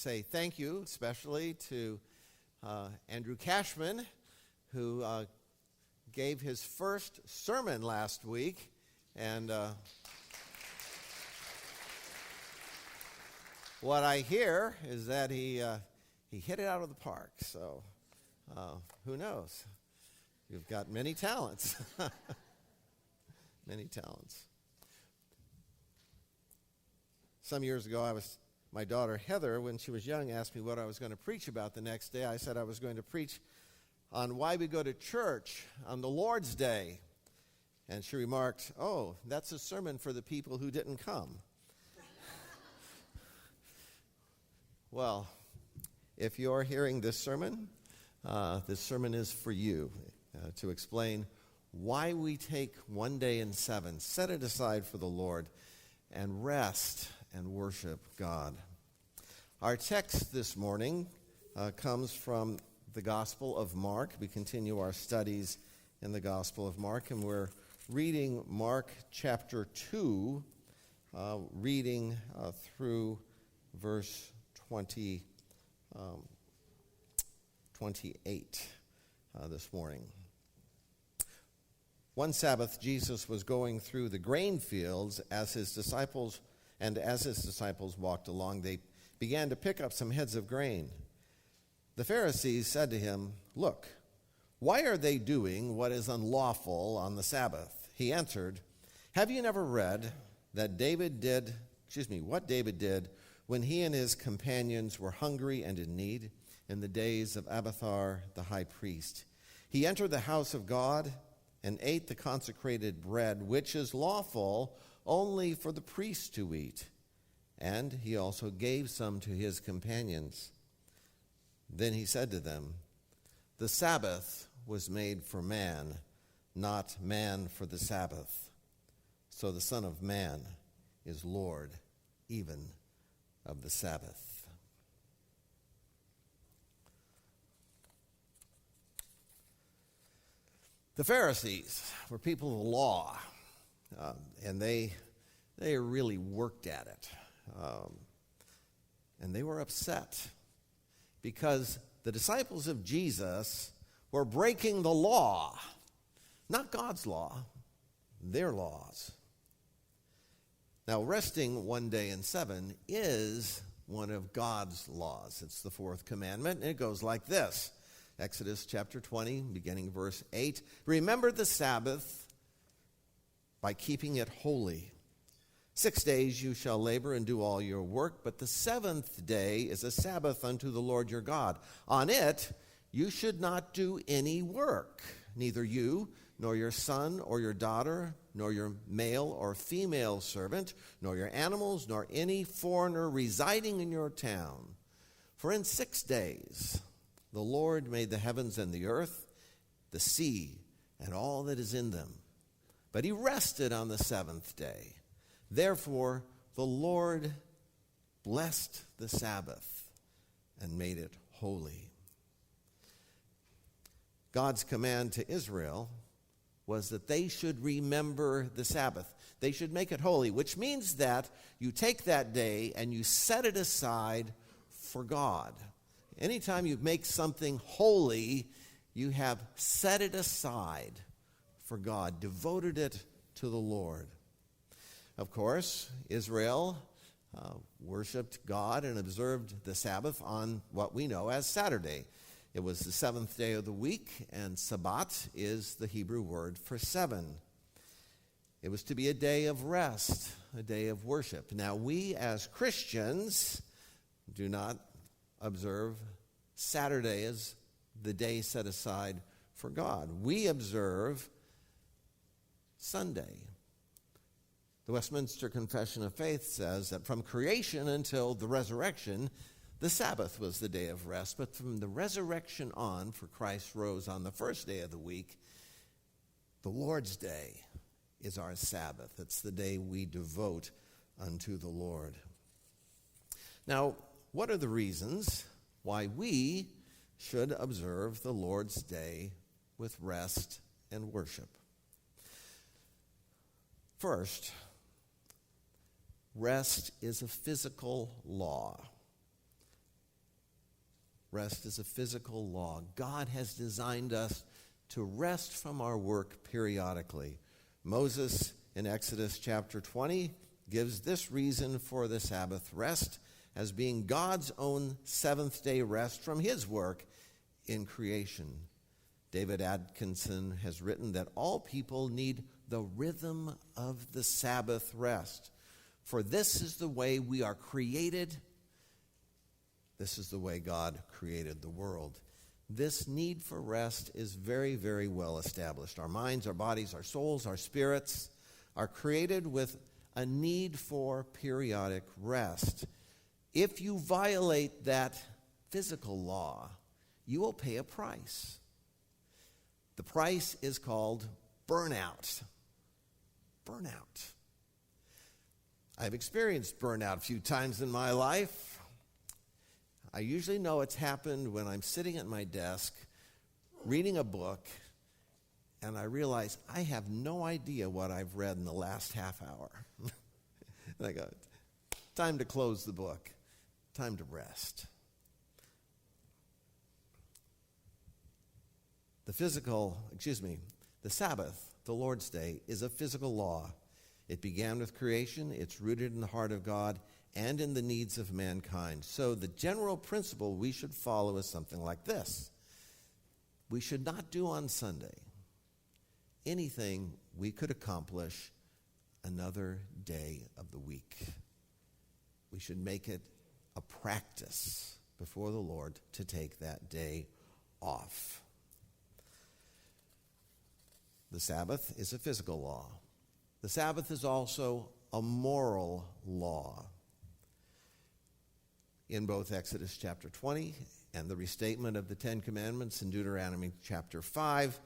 say thank you especially to Andrew Cashman, who gave his first sermon last week, and what I hear is that he hit it out of the park. So who knows? You've got many talents. Many talents. Some years ago, my daughter Heather, when she was young, asked me what I was going to preach about the next day. I said I was going to preach on why we go to church on the Lord's Day. And she remarked, "Oh, that's a sermon for the people who didn't come." Well, if you're hearing this sermon is for you to explain why we take one day in 7, set it aside for the Lord, and rest and worship God. Our text this morning comes from the Gospel of Mark. We continue our studies in the Gospel of Mark, and we're reading Mark chapter 2, reading through verse 28 this morning. One Sabbath, Jesus was going through the grain fields as his disciples walked along. They began to pick up some heads of grain. The Pharisees said to him, "Look, why are they doing what is unlawful on the Sabbath?" He answered, "Have you never read that what David did when he and his companions were hungry and in need in the days of Abiathar the high priest? He entered the house of God and ate the consecrated bread, which is lawful only for the priest to eat. And he also gave some to his companions. Then he said to them, 'The Sabbath was made for man, not man for the Sabbath. So the Son of Man is Lord even of the Sabbath.'" The Pharisees were people of the law, and they really worked at it. And they were upset because the disciples of Jesus were breaking the law, not God's law, their laws. Now, resting one day in 7 is one of God's laws. It's the 4th commandment, and it goes like this. Exodus chapter 20, beginning verse 8. "Remember the Sabbath by keeping it holy. 6 days you shall labor and do all your work, but the 7th day is a Sabbath unto the Lord your God. On it you should not do any work, neither you, nor your son or your daughter, nor your male or female servant, nor your animals, nor any foreigner residing in your town. For in 6 days the Lord made the heavens and the earth, the sea, and all that is in them. But he rested on the 7th day. Therefore, the Lord blessed the Sabbath and made it holy." God's command to Israel was that they should remember the Sabbath. They should make it holy, which means that you take that day and you set it aside for God. Anytime you make something holy, you have set it aside for God, devoted it to the Lord. Of course, Israel worshiped God and observed the Sabbath on what we know as Saturday. It was the 7th day of the week, and Sabbat is the Hebrew word for 7. It was to be a day of rest, a day of worship. Now, we as Christians do not observe Saturday as the day set aside for God. We observe Sunday. The Westminster Confession of Faith says that from creation until the resurrection, the Sabbath was the day of rest, but from the resurrection on, for Christ rose on the first day of the week, the Lord's Day is our Sabbath. It's the day we devote unto the Lord. Now, what are the reasons why we should observe the Lord's Day with rest and worship? First, rest is a physical law. Rest is a physical law. God has designed us to rest from our work periodically. Moses in Exodus chapter 20 gives this reason for the Sabbath rest as being God's own seventh-day rest from his work in creation. David Atkinson has written that all people need the rhythm of the Sabbath rest. For this is the way we are created. This is the way God created the world. This need for rest is very, very well established. Our minds, our bodies, our souls, our spirits are created with a need for periodic rest. If you violate that physical law, you will pay a price. The price is called burnout. Burnout. I've experienced burnout a few times in my life. I usually know it's happened when I'm sitting at my desk reading a book and I realize I have no idea what I've read in the last half hour. And I go, time to close the book, time to rest. The Sabbath, the Lord's Day, is a physical law. It began with creation. It's rooted in the heart of God and in the needs of mankind. So the general principle we should follow is something like this. We should not do on Sunday anything we could accomplish another day of the week. We should make it a practice before the Lord to take that day off. The Sabbath is a physical law. The Sabbath is also a moral law. In both Exodus chapter 20 and the restatement of the Ten Commandments in Deuteronomy chapter 5,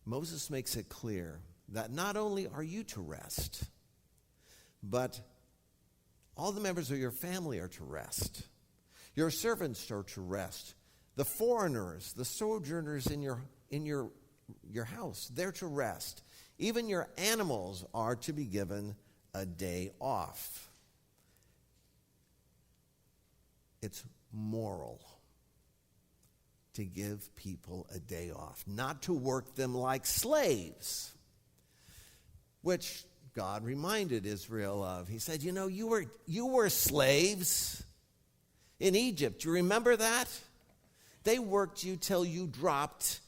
Moses makes it clear that not only are you to rest, but all the members of your family are to rest. Your servants are to rest. The foreigners, the sojourners in your house, they're to rest. Even your animals are to be given a day off. It's moral to give people a day off, not to work them like slaves, which God reminded Israel of. He said, you were slaves in Egypt. You remember that? They worked you till you dropped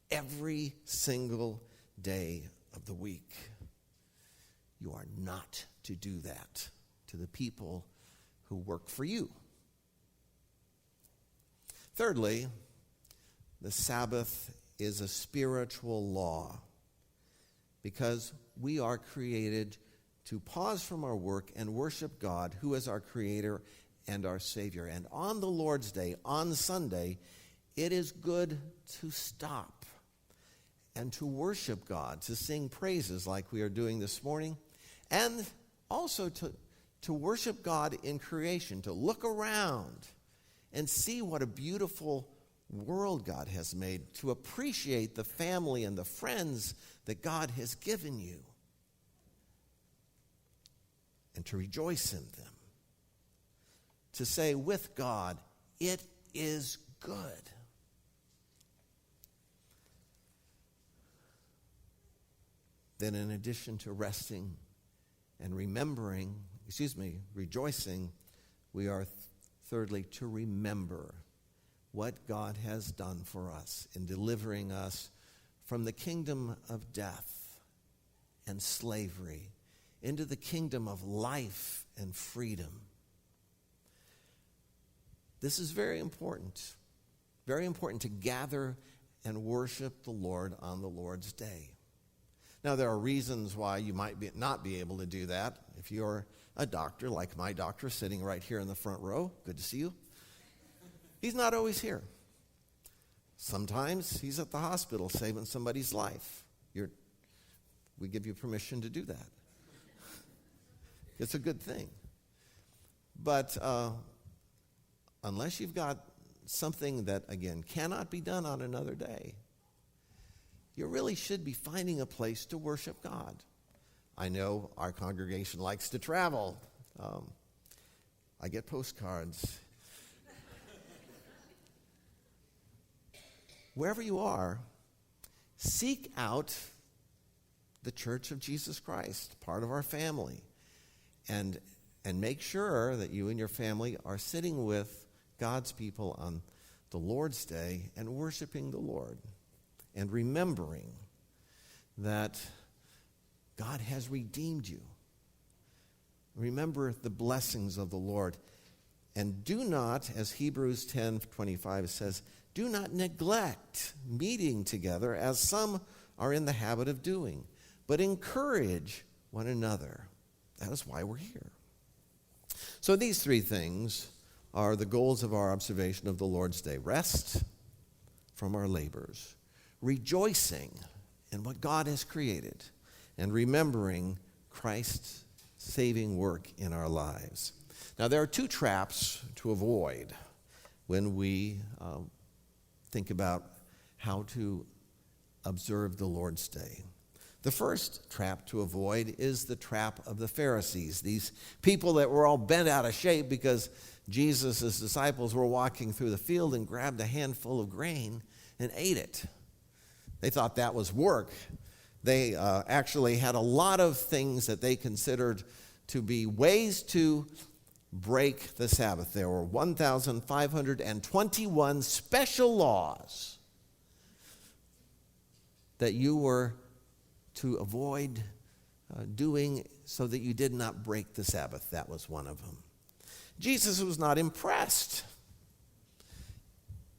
every single day of the week. You are not to do that to the people who work for you. Thirdly, the Sabbath is a spiritual law because we are created to pause from our work and worship God, who is our Creator and our Savior. And on the Lord's Day, on Sunday, it is good to stop and to worship God, to sing praises like we are doing this morning, and also to worship God in creation, to look around and see what a beautiful world God has made, to appreciate the family and the friends that God has given you, and to rejoice in them, to say with God, it is good. Then in addition to resting and rejoicing, we are thirdly to remember what God has done for us in delivering us from the kingdom of death and slavery into the kingdom of life and freedom. This is very important to gather and worship the Lord on the Lord's Day. Now, there are reasons why you might not be able to do that. If you're a doctor, like my doctor sitting right here in the front row, good to see you. He's not always here. Sometimes he's at the hospital saving somebody's life. We give you permission to do that. It's a good thing. But unless you've got something that, again, cannot be done on another day, you really should be finding a place to worship God. I know our congregation likes to travel. I get postcards. wherever you are, seek out the Church of Jesus Christ, part of our family, and make sure that you and your family are sitting with God's people on the Lord's Day and worshiping the Lord and remembering that God has redeemed you. Remember the blessings of the Lord. And do not, as Hebrews 10:25 says, do not neglect meeting together as some are in the habit of doing, but encourage one another. That is why we're here. So these three things are the goals of our observation of the Lord's Day. Rest from our labors, rejoicing in what God has created, and remembering Christ's saving work in our lives. Now, there are two traps to avoid when we think about how to observe the Lord's Day. The first trap to avoid is the trap of the Pharisees, these people that were all bent out of shape because Jesus' disciples were walking through the field and grabbed a handful of grain and ate it. They thought that was work. They actually had a lot of things that they considered to be ways to break the Sabbath. There were 1,521 special laws that you were to avoid doing so that you did not break the Sabbath. That was one of them. Jesus was not impressed.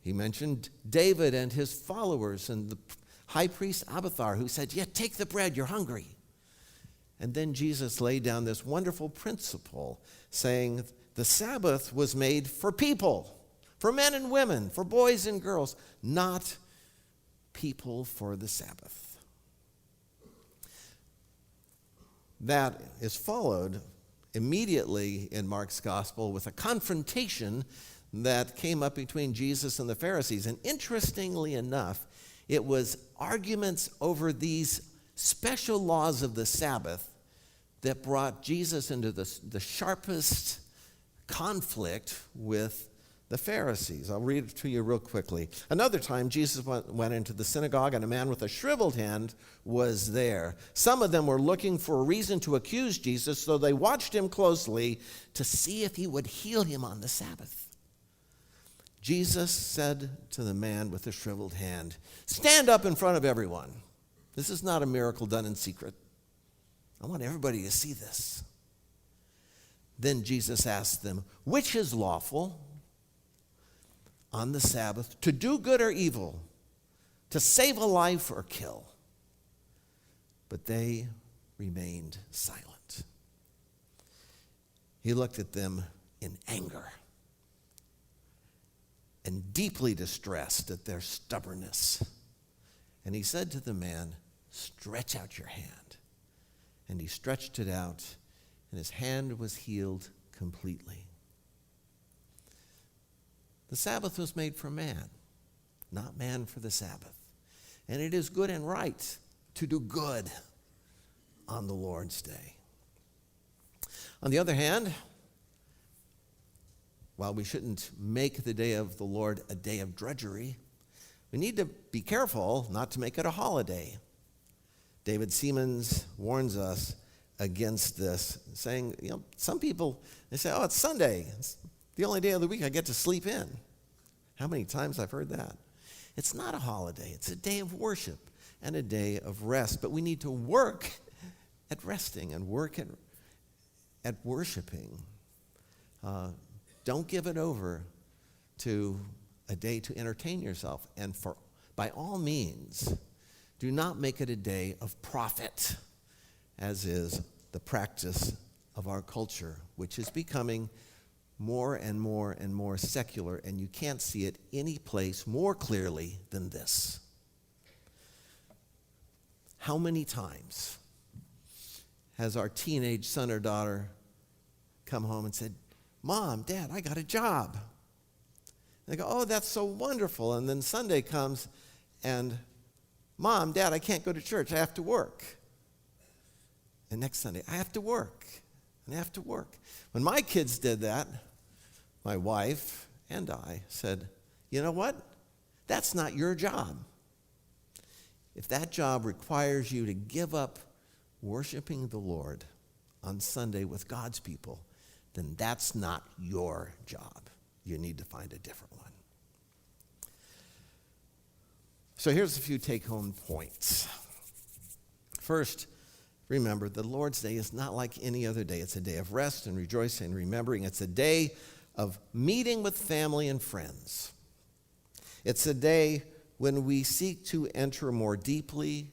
He mentioned David and his followers and the high priest Abiathar, who said, "Yeah, take the bread, you're hungry." And then Jesus laid down this wonderful principle, saying the Sabbath was made for people, for men and women, for boys and girls, not people for the Sabbath. That is followed immediately in Mark's gospel with a confrontation that came up between Jesus and the Pharisees. And interestingly enough, it was arguments over these special laws of the Sabbath that brought Jesus into the sharpest conflict with the Pharisees. I'll read it to you real quickly. Another time, Jesus went into the synagogue, and a man with a shriveled hand was there. Some of them were looking for a reason to accuse Jesus, so they watched him closely to see if he would heal him on the Sabbath. Jesus said to the man with the shriveled hand, "Stand up in front of everyone. This is not a miracle done in secret. I want everybody to see this." Then Jesus asked them, "Which is lawful on the Sabbath, to do good or evil, to save a life or kill?" But they remained silent. He looked at them in anger and deeply distressed at their stubbornness. And he said to the man, "Stretch out your hand." And he stretched it out, and his hand was healed completely. The Sabbath was made for man, not man for the Sabbath. And it is good and right to do good on the Lord's Day. On the other hand, while we shouldn't make the day of the Lord a day of drudgery, we need to be careful not to make it a holiday. David Siemens warns us against this, saying, some people, they say, "Oh, it's Sunday. It's the only day of the week I get to sleep in." How many times I've heard that? It's not a holiday. It's a day of worship and a day of rest. But we need to work at resting and work at worshiping. Don't give it over to a day to entertain yourself. And by all means, do not make it a day of profit, as is the practice of our culture, which is becoming more and more and more secular, and you can't see it any place more clearly than this. How many times has our teenage son or daughter come home and said, "Mom, Dad, I got a job"? And they go, "Oh, that's so wonderful." And then Sunday comes and, "Mom, Dad, I can't go to church. I have to work." And next Sunday, "I have to work, and I have to work." When my kids did that, my wife and I said, "You know what? That's not your job. If that job requires you to give up worshiping the Lord on Sunday with God's people, then that's not your job. You need to find a different one. So here's a few take-home points. First, remember, the Lord's Day is not like any other day. It's a day of rest and rejoicing and remembering. It's a day of meeting with family and friends. It's a day when we seek to enter more deeply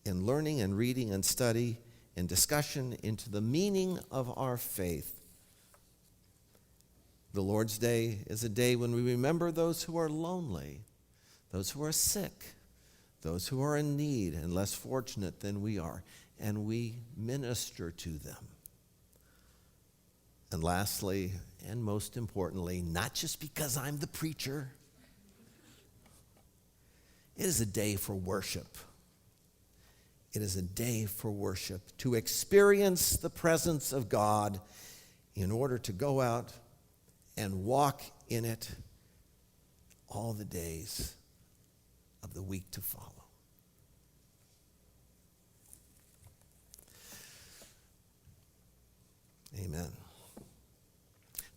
in learning and reading and study and discussion into the meaning of our faith. The Lord's Day is a day when we remember those who are lonely, those who are sick, those who are in need and less fortunate than we are, and we minister to them. And lastly, and most importantly, not just because I'm the preacher, it is a day for worship. It is a day for worship, to experience the presence of God in order to go out and walk in it all the days of the week to follow. Amen.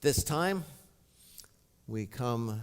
This time, we come